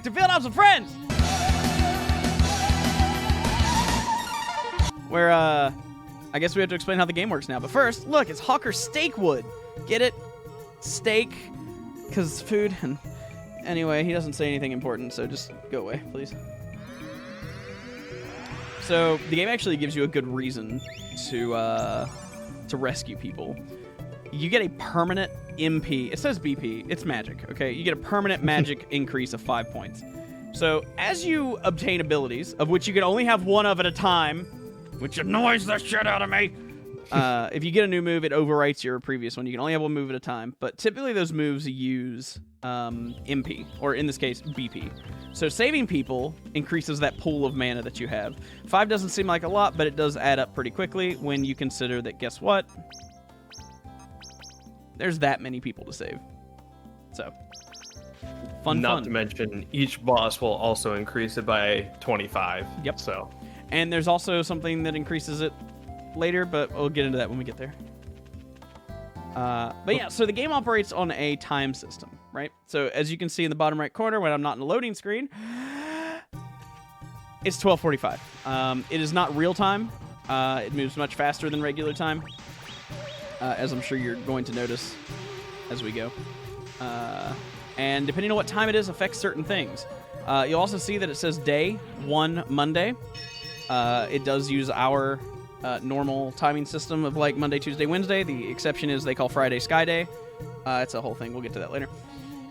to Field Ops with Friends! Where, I guess we have to explain how the game works now. But first, look, it's Hawker Steakwood. Get it? Steak. Because food. And anyway, he doesn't say anything important, so just go away, please. So, the game actually gives you a good reason to rescue people. You get a permanent MP. It says BP. It's magic, okay? You get a permanent magic increase of 5 points. So, as you obtain abilities, of which you can only have one of at a time, which annoys the shit out of me. If you get a new move, it overwrites your previous one. You can only have one move at a time. But typically those moves use MP, or in this case, BP. So saving people increases that pool of mana that you have. 5 doesn't seem like a lot, but it does add up pretty quickly when you consider that, guess what? There's that many people to save. So, fun. Not to mention, each boss will also increase it by 25. Yep. So. And there's also something that increases it later, but we'll get into that when we get there. But yeah, so the game operates on a time system, right? So as you can see in the bottom right corner, when I'm not in a loading screen, it's 12:45. It is not real time. It moves much faster than regular time, as I'm sure you're going to notice as we go. And depending on what time it is, affects certain things. You'll also see that it says day 1 Monday. It does use our normal timing system of like Monday, Tuesday, Wednesday. The exception is they call Friday Sky Day. It's a whole thing. We'll get to that later.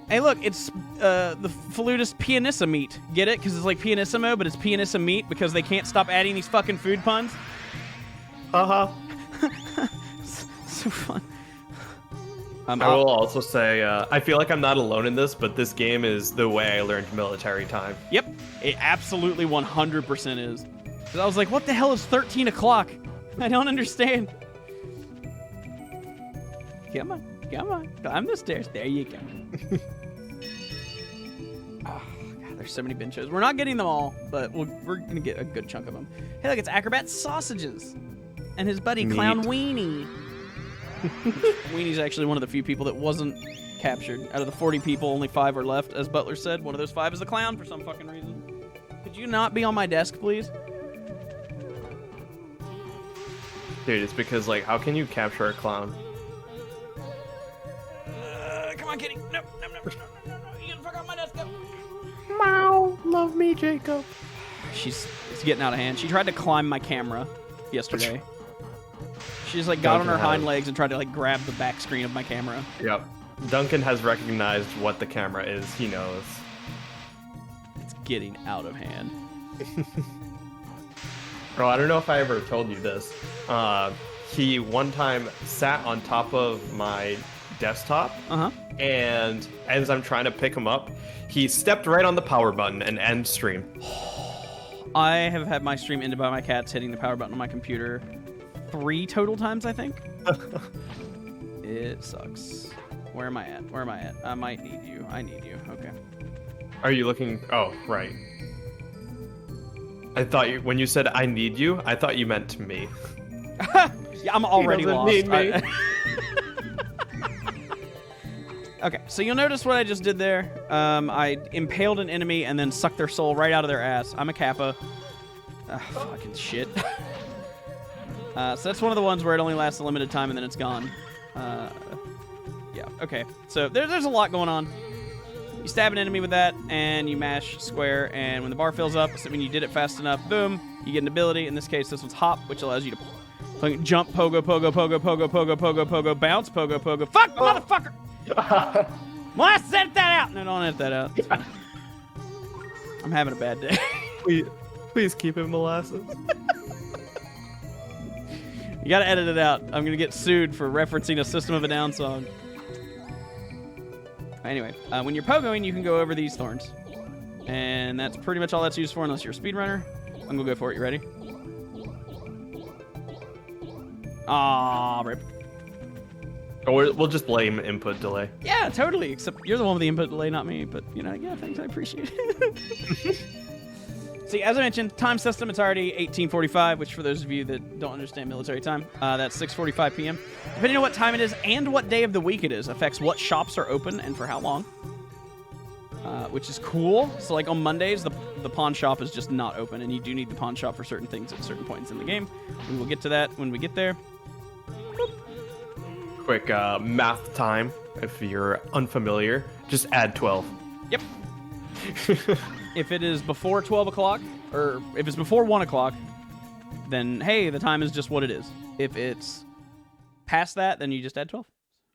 Hey, look, it's the Falutis Pianissa meat. Get it? Because it's like Pianissimo, but it's Pianissa meat because they can't stop adding these fucking food puns. Uh-huh. So fun. I will also say, I feel like I'm not alone in this, but this game is the way I learned military time. Yep. It absolutely 100% is. Because I was like, what the hell is 13 o'clock? I don't understand. Come on. Climb the stairs. There you go. Oh, God, there's so many benchos. We're not getting them all, but we're going to get a good chunk of them. Hey, look, it's Acrobat Sausages. And his buddy, Neat. Clown Weenie. Weenie's actually one of the few people that wasn't captured. Out of the 40 people, only 5 are left. As Butler said, one of those 5 is a clown for some fucking reason. Could you not be on my desk, please? Dude, it's because, like, how can you capture a clown? Come on, kitty. No. You get the fuck off my desk. Go. Meow. Love me, Jacob. It's getting out of hand. She tried to climb my camera yesterday. She just, like, got on her hind legs and tried to, like, grab the back screen of my camera. Yep. Duncan has recognized what the camera is. He knows. It's getting out of hand. Bro, I don't know if I ever told you this. He one time sat on top of my desktop, and as I'm trying to pick him up, he stepped right on the power button and end stream. I have had my stream ended by my cats hitting the power button on my computer 3 total times, I think. It sucks. Where am I at? I might need you. I need you. Okay. Are you looking? Oh, right. I thought when you said I need you, I thought you meant to me. Yeah, I'm already lost. Need me. Okay, so you'll notice what I just did there. I impaled an enemy and then sucked their soul right out of their ass. I'm a Kappa. Fucking shit. So that's one of the ones where it only lasts a limited time and then it's gone. Yeah, okay. So there's a lot going on. You stab an enemy with that, and you mash square, and when the bar fills up, assuming you did it fast enough, boom, you get an ability. In this case, this one's Hop, which allows you to jump, pogo, bounce, pogo. Fuck, motherfucker! Well, I sent that out! No, don't edit that out. I'm having a bad day. Please keep it molasses. You gotta edit it out. I'm gonna get sued for referencing a System of a Down song. Anyway, when you're pogoing, you can go over these thorns. And that's pretty much all that's used for unless you're a speedrunner. I'm gonna go for it. You ready? Rip. Or we'll just blame input delay. Yeah, totally. Except you're the one with the input delay, not me. But, you know, yeah, thanks. I appreciate it. See, as I mentioned, time system, it's already 18:45, which for those of you that don't understand military time, that's 6:45 p.m. Depending on what time it is and what day of the week it is, affects what shops are open and for how long. which is cool. So like on Mondays, the pawn shop is just not open, and you do need the pawn shop for certain things at certain points in the game. We will get to that when we get there. Quick math time. If you're unfamiliar, just add 12. Yep. If it is before 12 o'clock, or if it's before 1 o'clock, then hey, the time is just what it is. If it's past that, then you just add 12.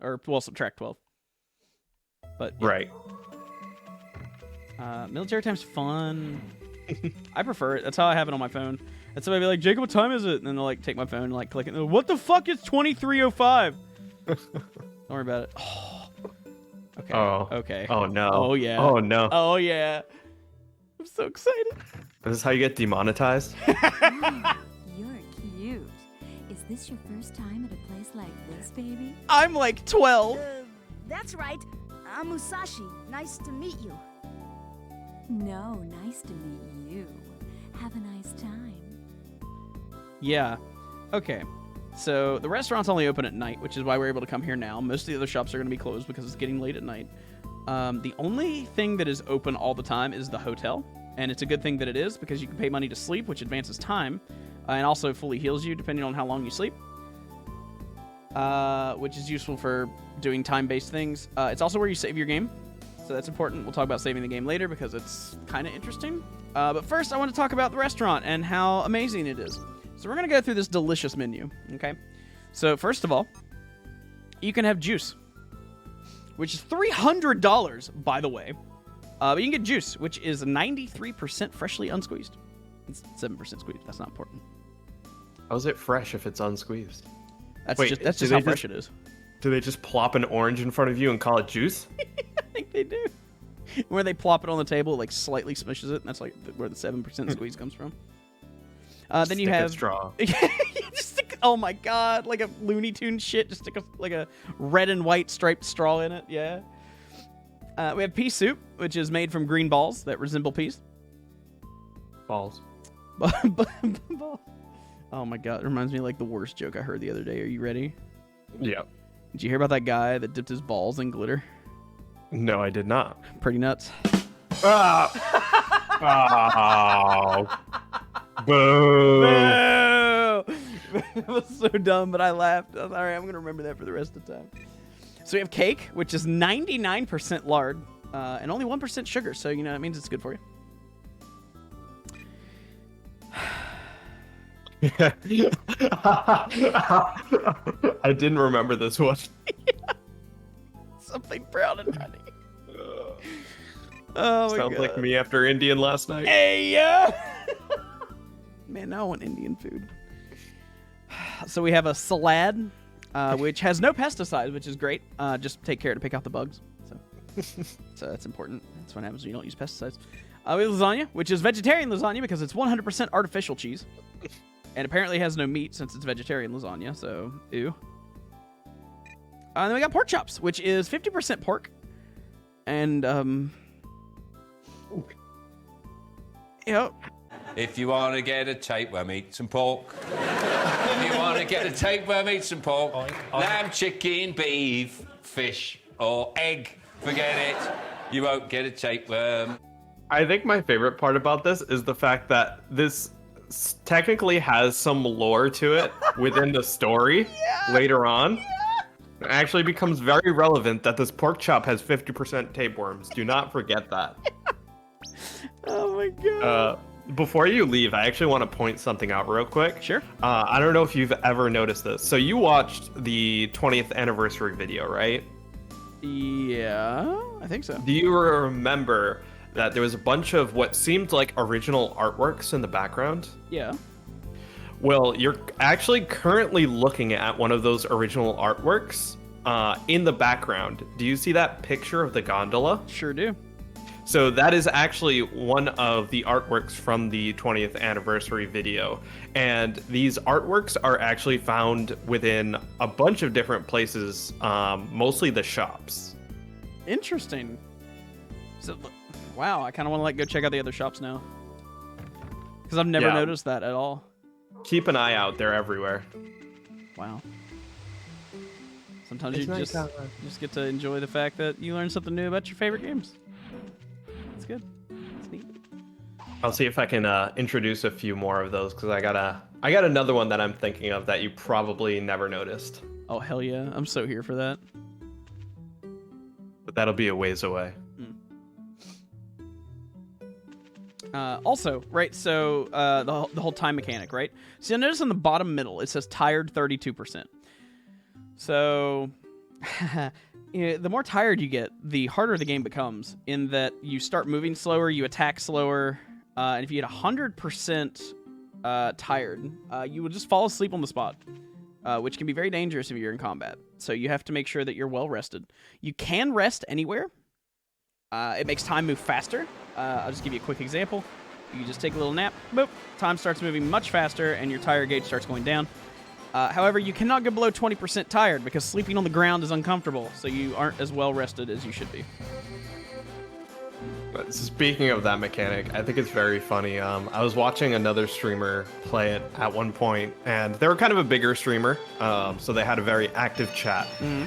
Or, well, subtract 12. But yeah. Right. Military time's fun. I prefer it. That's how I have it on my phone. And somebody be like, Jacob, what time is it? And then they'll like take my phone and like click it. What the fuck is 23:05? Don't worry about it. Oh. Okay. Oh. Okay. Oh no. Oh yeah. Oh no. Oh yeah. I'm so excited. This is how you get demonetized? You're cute. Is this your first time at a place like this, baby? I'm like 12. That's right. I'm Musashi. Nice to meet you. No, nice to meet you. Have a nice time. Yeah. Okay. So the restaurant's only open at night, which is why we're able to come here now. Most of the other shops are going to be closed because it's getting late at night. The only thing that is open all the time is the hotel. And it's a good thing that it is because you can pay money to sleep, which advances time. And also fully heals you depending on how long you sleep. Which is useful for doing time-based things. It's also where you save your game. So that's important. We'll talk about saving the game later because it's kind of interesting. But first, I want to talk about the restaurant and how amazing it is. So we're going to go through this delicious menu, okay? So first of all, you can have juice, which is $300, by the way. But you can get juice, which is 93% freshly unsqueezed. It's 7% squeezed. That's not important. How's it fresh if it's unsqueezed? That's Wait, just how fresh it is. Do they just plop an orange in front of you and call it juice? I think they do. Where they plop it on the table, it like slightly smushes it, and that's like where the 7% squeeze comes from. Then you have a straw. just stick, oh my god, like a Looney Tunes shit. Just stick like a red and white striped straw in it. Yeah. We have pea soup, which is made from green balls that resemble peas. Balls. Oh my god, it reminds me of like the worst joke I heard the other day. Are you ready? Yeah. Did you hear about that guy that dipped his balls in glitter? No, I did not. Pretty nuts. Ah! Oh. Boo. Boo! It was so dumb, but I laughed. I was, all right, I'm going to remember that for the rest of the time. So we have cake, which is 99% lard and only 1% sugar. So, you know, that means it's good for you. I didn't remember this one. Yeah. Something brown and honey. Oh my Sounds god. like me after Indian last night. Hey, yeah. Man, now I want Indian food. So we have a salad, which has no pesticides, which is great. Just take care to pick out the bugs. So that's important. That's what happens when you don't use pesticides. We have lasagna, which is vegetarian lasagna because it's 100% artificial cheese. And apparently has no meat since it's vegetarian lasagna, so ew. And then we got pork chops, which is 50% pork. And, yep. If you want to get a tapeworm, eat some pork. If you want to get a tapeworm, eat some pork. Lamb, chicken, beef, fish, or egg. Forget it. You won't get a tapeworm. I think my favorite part about this is the fact that this technically has some lore to it within the story later on. It actually becomes very relevant that this pork chop has 50% tapeworms. Do not forget that. Oh my god. Before you leave, I actually want to point something out real quick. Sure. I don't know if you've ever noticed this. So you watched the 20th anniversary video, right? Yeah, I think so. Do you remember that there was a bunch of what seemed like original artworks in the background? Yeah. Well, you're actually currently looking at one of those original artworks in the background. Do you see that picture of the gondola? Sure do. So that is actually one of the artworks from the 20th anniversary video. And these artworks are actually found within a bunch of different places, mostly the shops. Interesting. So, wow, I kind of want to like go check out the other shops now. Because I've never noticed that at all. Keep an eye out, they're everywhere. Wow. Sometimes you just get to enjoy the fact that you learn something new about your favorite games. good. That's neat. I'll see if I can introduce a few more of those because I got another one that I'm thinking of that you probably never noticed. Oh, hell yeah. I'm so here for that. But that'll be a ways away. Also, right, so the whole time mechanic, right? So you'll notice on the bottom middle, it says tired 32%. So the more tired you get, the harder the game becomes in that you start moving slower, you attack slower, and if you get 100% tired, you will just fall asleep on the spot, which can be very dangerous if you're in combat. So you have to make sure that you're well rested. You can rest anywhere. It makes time move faster. I'll just give you a quick example. You just take a little nap, boop, time starts moving much faster, and your tire gauge starts going down. However, you cannot go below 20% tired because sleeping on the ground is uncomfortable, so you aren't as well rested as you should be. But speaking of that mechanic, I think it's very funny. I was watching another streamer play it at one point, and they were kind of a bigger streamer, so they had a very active chat.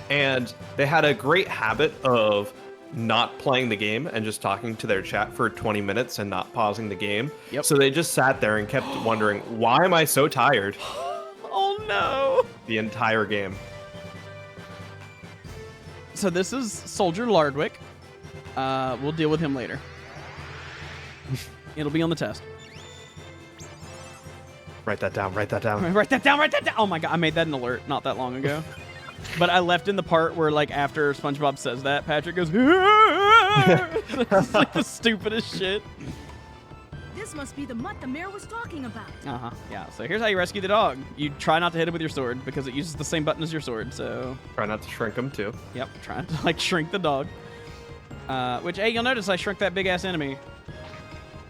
And they had a great habit of not playing the game and just talking to their chat for 20 minutes and not pausing the game. Yep. So they just sat there and kept wondering, why am I so tired? Oh no! The entire game. So this is Soldier Lardwick. We'll deal with him later. It'll be on the test. Write that down, write that down. Write that down, write that down! Oh my god, I made that an alert not that long ago. But I left in the part where, like, after SpongeBob says that, Patrick goes, it's like the stupidest shit. This must be the mutt the mayor was talking about. Yeah, so here's how you rescue the dog. You try not to hit it with your sword because it uses the same button as your sword, so... Try not to shrink them, too. Yep, trying to, like, shrink the dog. Which, hey, you'll notice I shrunk that big-ass enemy.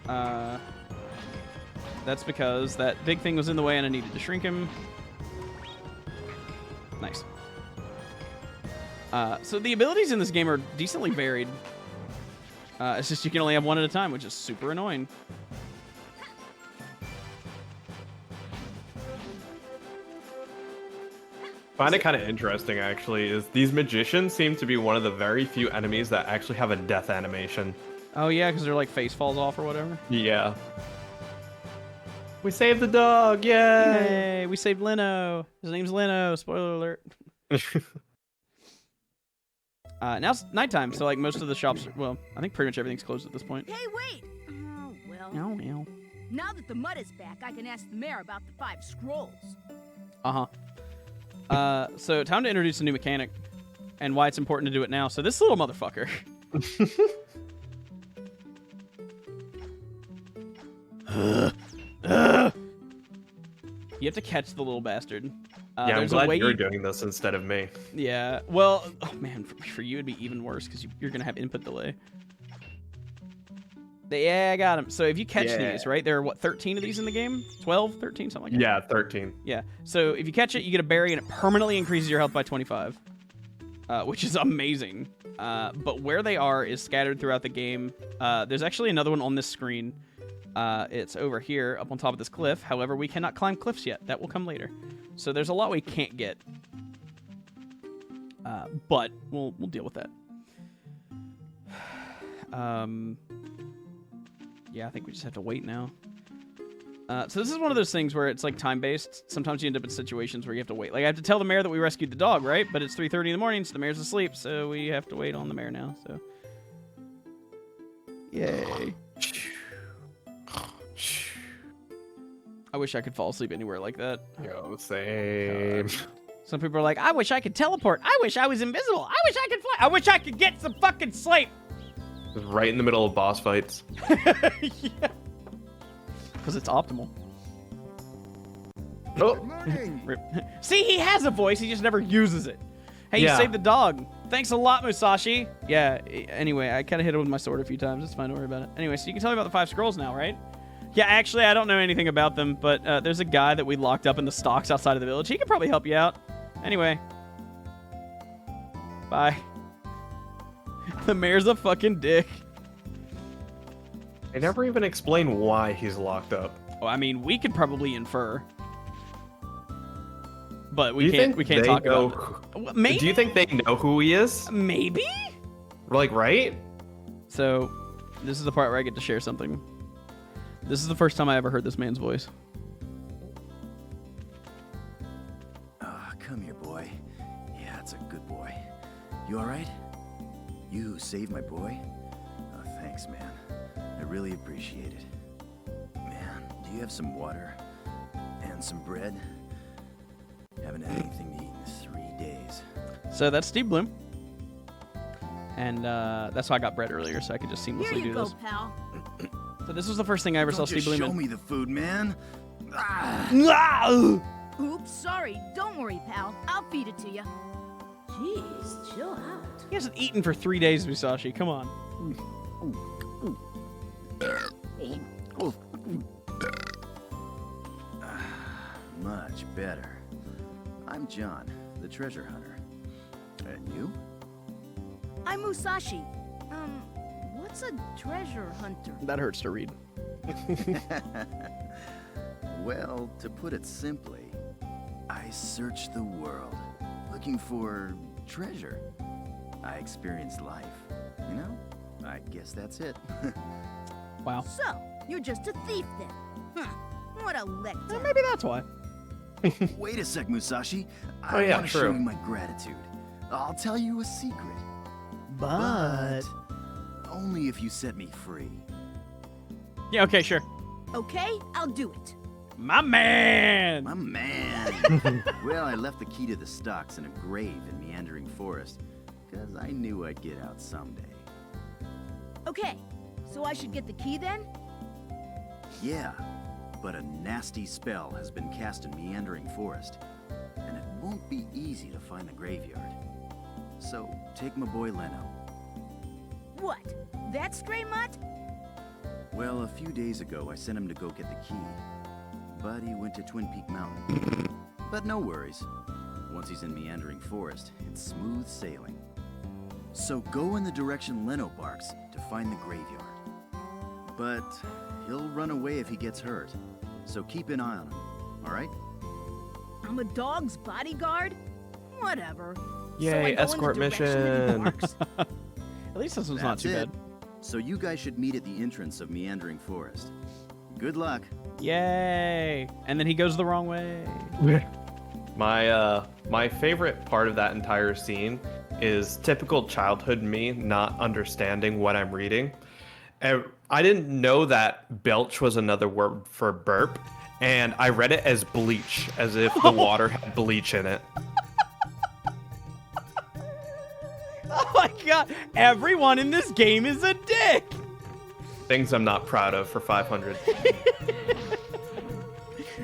That's because that big thing was in the way and I needed to shrink him. Nice. So the abilities in this game are decently varied. It's just you can only have one at a time, which is super annoying. I find it kind of interesting, actually, is these magicians seem to be one of the very few enemies that actually have a death animation. Oh, yeah, because their, like, face falls off or whatever? Yeah. We saved the dog! Yay! Yay! We saved Leno! His name's Leno! Spoiler alert. Now it's nighttime, so, like, most of the shops... Well, I think pretty much everything's closed at this point. Hey, wait! Oh, well. No. Now that the mud is back, I can ask the mayor about the 5 scrolls. So time to introduce a new mechanic and why it's important to do it now. So this little motherfucker. You have to catch the little bastard. Yeah, I'm glad you're doing this instead of me. Yeah, well, oh man, for you it'd be even worse because you're going to have input delay. Yeah, I got him. So if you catch these, right, there are, what, 13 of these in the game? 12, 13, something like that? Yeah, 13. Yeah, so if you catch it, you get a berry, and it permanently increases your health by 25, which is amazing. But where they are is scattered throughout the game. There's actually another one on this screen. It's over here, up on top of this cliff. However, we cannot climb cliffs yet. That will come later. So there's a lot we can't get. But we'll deal with that. Yeah, I think we just have to wait now. So this is one of those things where it's like time-based. Sometimes you end up in situations where you have to wait. Like I have to tell the mayor that we rescued the dog, right? But it's 3:30 in the morning, so the mayor's asleep, so we have to wait on the mayor now. So, yay! I wish I could fall asleep anywhere like that. Yo, same. Some people are like, I wish I could teleport. I wish I was invisible. I wish I could fly. I wish I could get some fucking sleep. Just right in the middle of boss fights. Yeah. Because it's optimal. Oh. See, he has a voice. He just never uses it. Hey, you saved the dog. Thanks a lot, Musashi. Yeah, anyway, I kind of hit him with my sword a few times. It's fine. Don't worry about it. Anyway, so you can tell me about the 5 scrolls now, right? Yeah, actually, I don't know anything about them, but there's a guy that we locked up in the stocks outside of the village. He could probably help you out. Anyway. Bye. The mayor's a fucking dick. They never even explain why he's locked up. Well, I mean, we could probably infer. But we can't talk about it. Maybe? Do you think they know who he is? Maybe? Like, right? So, This is the part where I get to share something. This is the first time I ever heard this man's voice. Come here, boy. Yeah, it's a good boy. You all right? You saved my boy? Oh, thanks, man. I really appreciate it. Man, do you have some water? And some bread? Haven't had anything to eat in 3 days. So that's Steve Bloom. And that's why I got bread earlier, so I could just Here seamlessly you do go, this. pal. So this was the first thing I ever saw Don't Steve just Bloom show in. me the food, man. Ah. Oops, sorry. Don't worry, pal. I'll feed it to you. Jeez, chill out. He hasn't eaten for 3 days, Musashi. Come on. Much better. I'm John, the treasure hunter. And you? I'm Musashi. What's a treasure hunter? That hurts to read. Well, to put it simply, I search the world, looking for treasure. I experience life, you know? I guess that's it. Wow. So, you're just a thief then. Huh. What a letdown. Maybe that's why. Wait a sec, Musashi. Oh, I yeah, want to show true. you my gratitude. I'll tell you a secret. But... Only if you set me free. Yeah, okay, sure. Okay, I'll do it. My man! My man! Well, I left the key to the stocks in a grave in Meandering Forest, because I knew I'd get out someday. Okay, so I should get the key then? Yeah, but a nasty spell has been cast in Meandering Forest, and it won't be easy to find the graveyard. So, take my boy Leno. What? That stray mutt? Well, a few days ago, I sent him to go get the key, but he went to Twin Peak Mountain. But no worries. Once he's in Meandering Forest, it's smooth sailing. So go in the direction Leno barks to find the graveyard. But he'll run away if he gets hurt, so keep an eye on him, alright? I'm a dog's bodyguard? Whatever. Yay, so I go in the escort direction that he mission. barks. At least this one's not That's too it. bad. So you guys should meet at the entrance of Meandering Forest. Good luck. Yay! And then he goes the wrong way. My favorite part of that entire scene is typical childhood me not understanding what I'm reading. And I didn't know that belch was another word for burp, and I read it as bleach, as if the water had bleach in it. Oh my god! Everyone in this game is a dick! Things I'm not proud of for 500.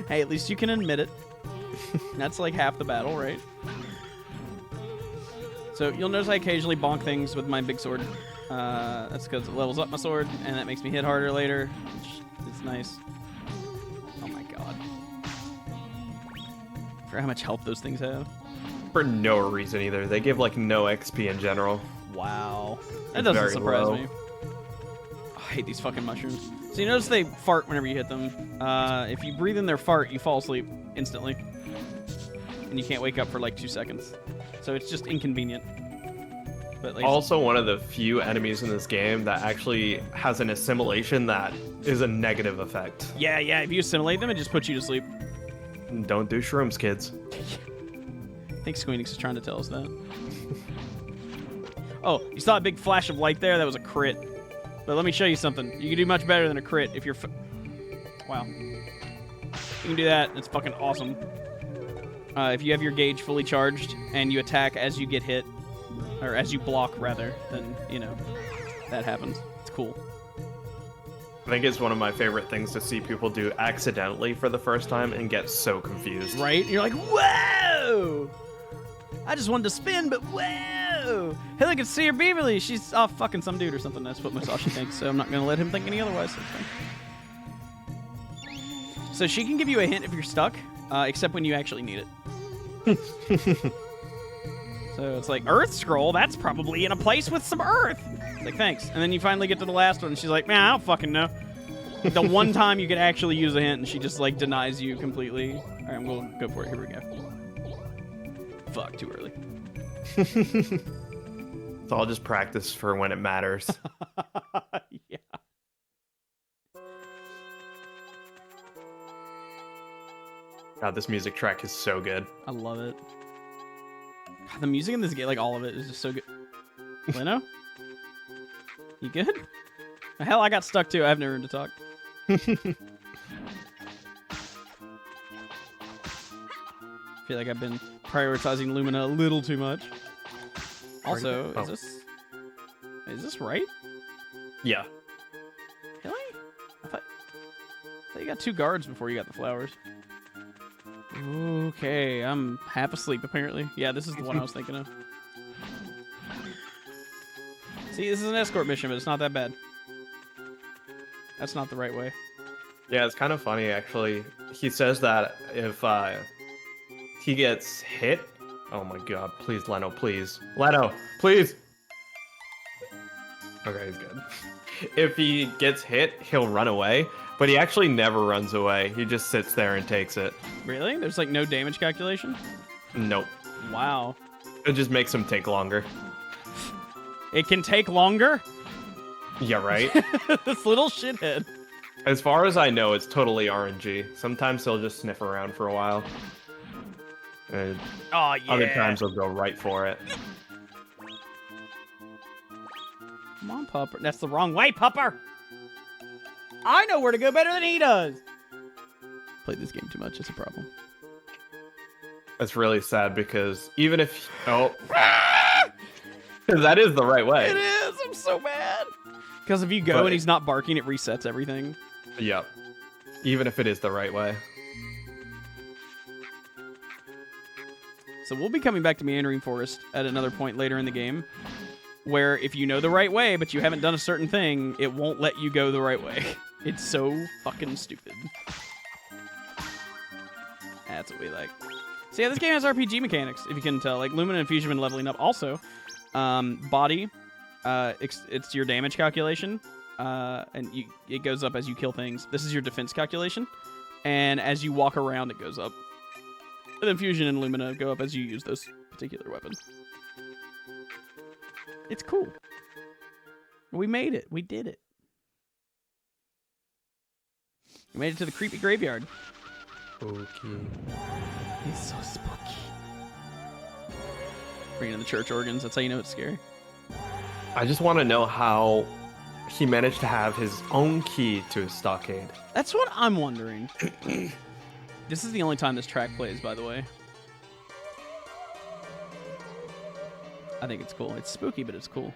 Hey, at least you can admit it. That's like half the battle, right? So you'll notice I occasionally bonk things with my big sword. That's because it levels up my sword, and that makes me hit harder later, which is nice. Oh my god. I forgot how much health those things have. For no reason either. They give like no XP in general. Wow. That It's doesn't very surprise low. me. Oh, I hate these fucking mushrooms. So you notice they fart whenever you hit them. If you breathe in their fart, you fall asleep instantly. And you can't wake up for like 2 seconds. So it's just inconvenient. But like, Also, one of the few enemies in this game that actually has an assimilation that is a negative effect. yeah, if you assimilate them, it just puts you to sleep. Don't do shrooms, kids. I think Squeenix is trying to tell us that. Oh, you saw a big flash of light there? That was a crit. But let me show you something. You can do much better than a crit if you're... Wow. You can do that. It's fucking awesome. If you have your gauge fully charged and you attack as you get hit, or as you block, rather, then, you know, that happens. It's cool. I think it's one of my favorite things to see people do accidentally for the first time and get so confused. Right? And you're like, whoa! I just wanted to spin, but whoa! Hey, look, it's Seer Beaverly. She's off fucking some dude or something. That's what Musashi thinks, so I'm not going to let him think any otherwise. So she can give you a hint if you're stuck, except when you actually need it. So it's like, Earth Scroll? That's probably in a place with some Earth. It's like, thanks. And then you finally get to the last one, and she's like, man, I don't fucking know. The one time you could actually use a hint, and she just, like, denies you completely. All right, we'll go for it. Here we go. Fuck, too early. It's all just practice for when it matters. Yeah. God, this music track is so good. I love it. God, the music in this game, like all of it, is just so good. Leno? You good? Hell, I got stuck too. I have no room to talk. I feel like I've been prioritizing Lumina a little too much. Also, is this right? Yeah. Really? I thought you got 2 guards before you got the flowers. Okay, I'm half asleep apparently. Yeah, this is the one I was thinking of. See, this is an escort mission, but it's not that bad. That's not the right way. Yeah, it's kind of funny actually. He says that if he gets hit, oh my god, please Leno, please. Leno, please. Okay, he's good. If he gets hit, he'll run away, but he actually never runs away. He just sits there and takes it. Really? There's like no damage calculation? Nope. Wow. It just makes him take longer. It can take longer? Yeah, right? This little shithead. As far as I know, it's totally RNG. Sometimes he'll just sniff around for a while. And Oh, yeah. other times he'll go right for it. Come on, Pupper. That's the wrong way, Pupper. I know where to go better than he does. Played this game too much. It's a problem. It's really sad because even if... Oh. That is the right way. It is. I'm so mad. Because if you go and he's not barking, it resets everything. Yep. Even if it is the right way. So we'll be coming back to Meandering Forest at another point later in the game, where if you know the right way, but you haven't done a certain thing, it won't let you go the right way. It's so fucking stupid. That's what we like. So yeah, this game has RPG mechanics, if you can tell. Like, Lumina and Fusion have been leveling up. Also, body, it's your damage calculation, and it goes up as you kill things. This is your defense calculation, and as you walk around, it goes up. And then Fusion and Lumina go up as you use those particular weapons. It's cool. We made it. We did it. We made it to the creepy graveyard. Okay. It's so spooky. Bringing in the church organs. That's how you know it's scary. I just want to know how he managed to have his own key to his stockade. That's what I'm wondering. This is the only time this track plays, by the way. I think it's cool. It's spooky, but it's cool.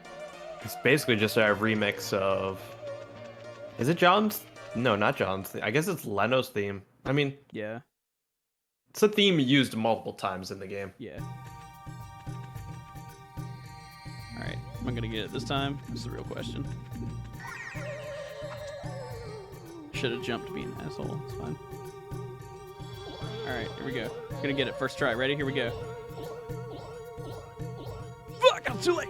It's basically just a remix of... Is it John's? No, not John's. I guess it's Leno's theme. I mean... Yeah. It's a theme used multiple times in the game. Yeah. Alright. Am I going to get it this time? That's the real question. Should have jumped being an asshole. It's fine. Alright, here we go. Gonna get it first try. Ready? Here we go. Fuck, I'm too late!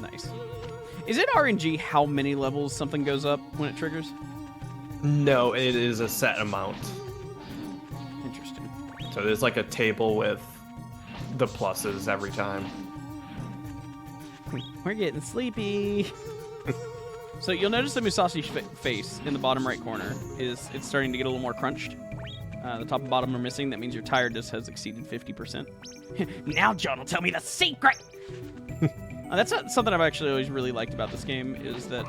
Nice. Is it RNG how many levels something goes up when it triggers? No, it is a set amount. Interesting. So there's like a table with the pluses every time. We're getting sleepy. So you'll notice the Musashi face in the bottom right corner it's starting to get a little more crunched. The top and bottom are missing. That means your tiredness has exceeded 50%. Now John will tell me the secret! That's something I've actually always really liked about this game, is that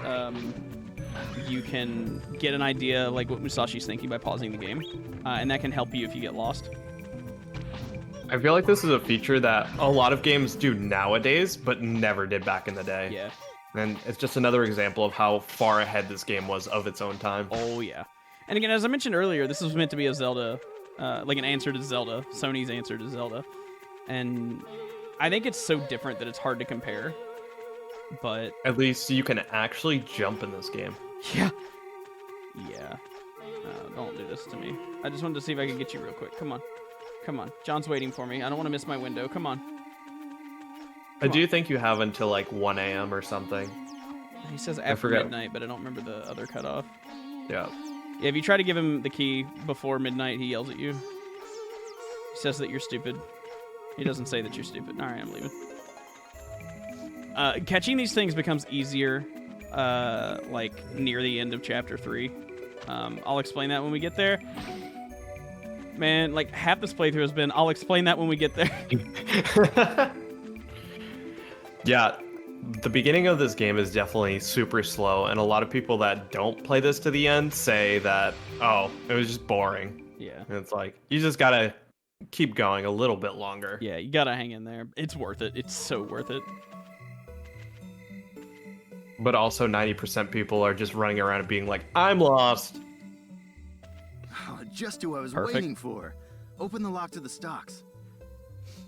you can get an idea like what Musashi's thinking by pausing the game. And that can help you if you get lost. I feel like this is a feature that a lot of games do nowadays, but never did back in the day. Yeah. And it's just another example of how far ahead this game was of its own time. Oh, yeah. And again, as I mentioned earlier, this was meant to be a Zelda, like an answer to Zelda, Sony's answer to Zelda. And I think it's so different that it's hard to compare. But... At least you can actually jump in this game. Yeah. Yeah. Don't do this to me. I just wanted to see if I could get you real quick. Come on. Come on. John's waiting for me. I don't want to miss my window. Come on. I do think you have until like 1 a.m. or something. He says after midnight, but I don't remember the other cutoff. Yeah. Yeah, if you try to give him the key before midnight, he yells at you. He says that you're stupid. He doesn't say that you're stupid. All right, I'm leaving. Catching these things becomes easier, like near the end of chapter 3, I'll explain that when we get there. Man, like half this playthrough has been, I'll explain that when we get there. Yeah, the beginning of this game is definitely super slow, and a lot of people that don't play this to the end say that, oh, it was just boring. Yeah. And it's like, you just gotta keep going a little bit longer. Yeah, you gotta hang in there. It's worth it. It's so worth it. But also 90% people are just running around and being like, I'm lost. Oh, just who I was Perfect. waiting for. Open the lock to the stocks.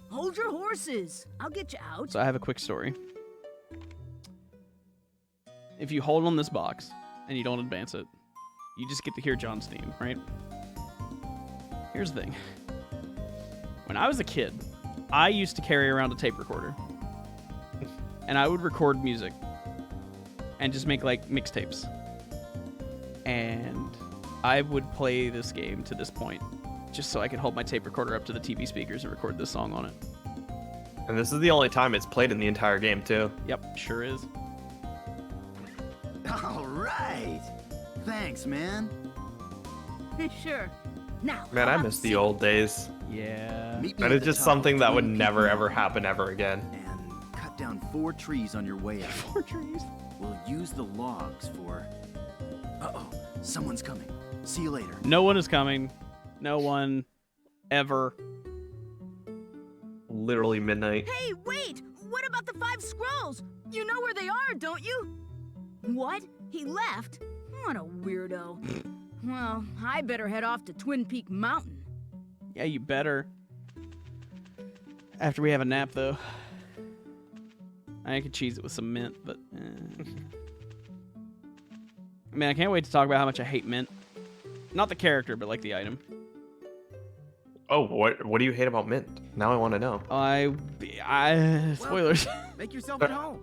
Hold your horses. I'll get you out. So I have a quick story. If you hold on this box and you don't advance it, you just get to hear John's theme, right? Here's the thing. When I was a kid, I used to carry around a tape recorder. And I would record music and just make like mixtapes. And I would play this game to this point just so I could hold my tape recorder up to the TV speakers and record this song on it. And this is the only time it's played in the entire game, too. Yep, sure is. All right. Thanks, man. Sure. Now. Man, how I about miss the sing? old days. Yeah. Meet me That at is the just top something of that would Twin never Peak ever Mountain happen ever again. And cut down 4 trees on your way out. 4 trees. We'll use the logs for... Uh-oh, someone's coming. See you later. No one is coming. No one. Ever. Literally midnight. Hey, wait! What about the 5 scrolls? You know where they are, don't you? What? He left? What a weirdo. Well, I better head off to Twin Peak Mountain. Yeah, you better. After we have a nap, though. I could cheese it with some mint, but... I mean, I can't wait to talk about how much I hate mint. Not the character, but like the item. Oh, what do you hate about mint? Now I want to know. Spoilers. Make yourself at home.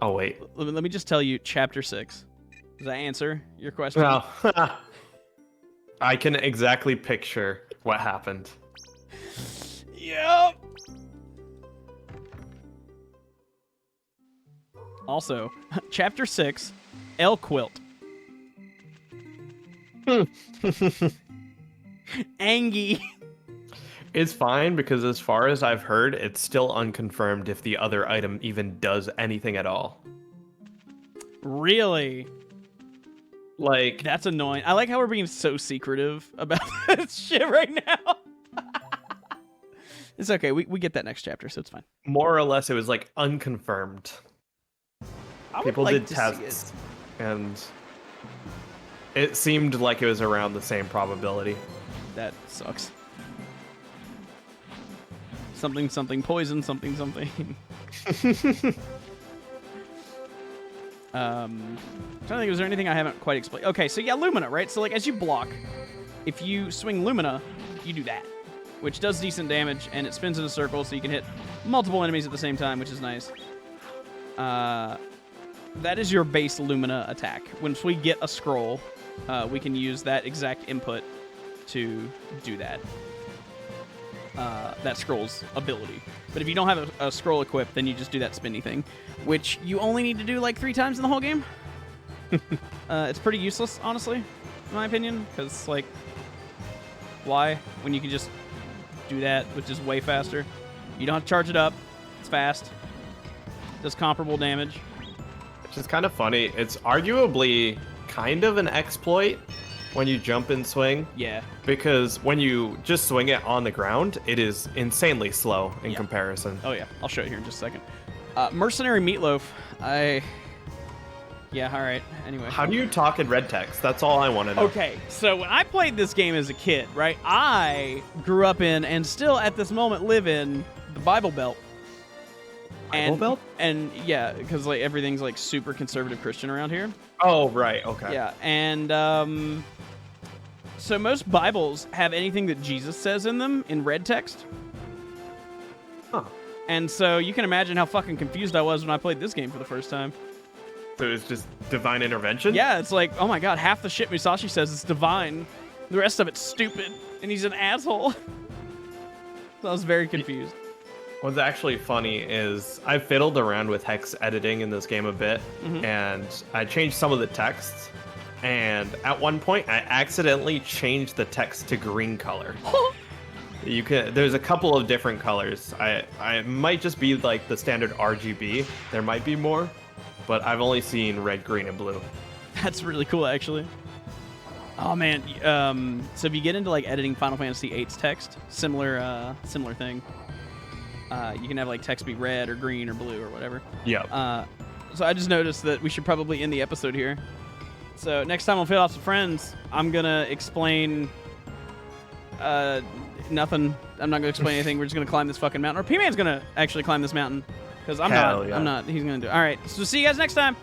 Oh, wait. Let me just tell you, Chapter 6. Does that answer your question? No. I can exactly picture what happened. Yep. Also, Chapter 6, L Quilt. Angie. It's fine because as far as I've heard, it's still unconfirmed if the other item even does anything at all. Really? Like, That's annoying. I like how we're being so secretive about this shit right now. It's okay. We get that next chapter, so it's fine. more or less, it was like unconfirmed. I would People like did to see tests, and it seemed like it was around the same probability. That sucks. Something, something, poison, something, something. I'm trying to think, was there anything I haven't quite explained? Okay, so yeah, Lumina, right? So like as you block, if you swing Lumina, you do that, which does decent damage, and it spins in a circle, so you can hit multiple enemies at the same time, which is nice. That is your base Lumina attack. Once we get a scroll, we can use that exact input to do that. That scroll's ability. But if you don't have a scroll equipped, then you just do that spinny thing, which you only need to do like 3 times in the whole game. It's pretty useless, honestly, in my opinion, because, like, why? When you can just do that, which is way faster. You don't have to charge it up. It's fast. Does comparable damage. Which is kind of funny. It's arguably kind of an exploit when you jump and swing. Yeah. Because when you just swing it on the ground, it is insanely slow in Yeah. comparison. Oh, yeah. I'll show you here in just a second. Mercenary Meatloaf. Yeah, all right. Anyway. How do you talk in red text? That's all I want to know. Okay, so when I played this game as a kid, right, I grew up in, and still at this moment live in, the Bible Belt. Bible Belt? And yeah, because like everything's like super conservative Christian around here. Oh, right. Okay. Yeah, and so most Bibles have anything that Jesus says in them in red text. Huh. And so you can imagine how fucking confused I was when I played this game for the first time. So it's just divine intervention? Yeah, it's like, oh my god, half the shit Musashi says is divine. The rest of it's stupid, and he's an asshole. So I was very confused. What's actually funny is I fiddled around with hex editing in this game a bit, and I changed some of the texts, and at one point I accidentally changed the text to green color. You can. There's a couple of different colors. I might just be like the standard RGB. There might be more, but I've only seen red, green, and blue. That's really cool, actually. Oh man. So if you get into like editing Final Fantasy VIII's text, similar thing. You can have like text be red or green or blue or whatever. Yeah. So I just noticed that we should probably end the episode here. So next time on Fit Off with Friends, I'm gonna explain. Nothing. I'm not gonna explain anything. We're just gonna climb this fucking mountain. Or P-Man's gonna actually climb this mountain because I'm Hell not. yeah. I'm not. He's gonna do it. All right. So see you guys next time.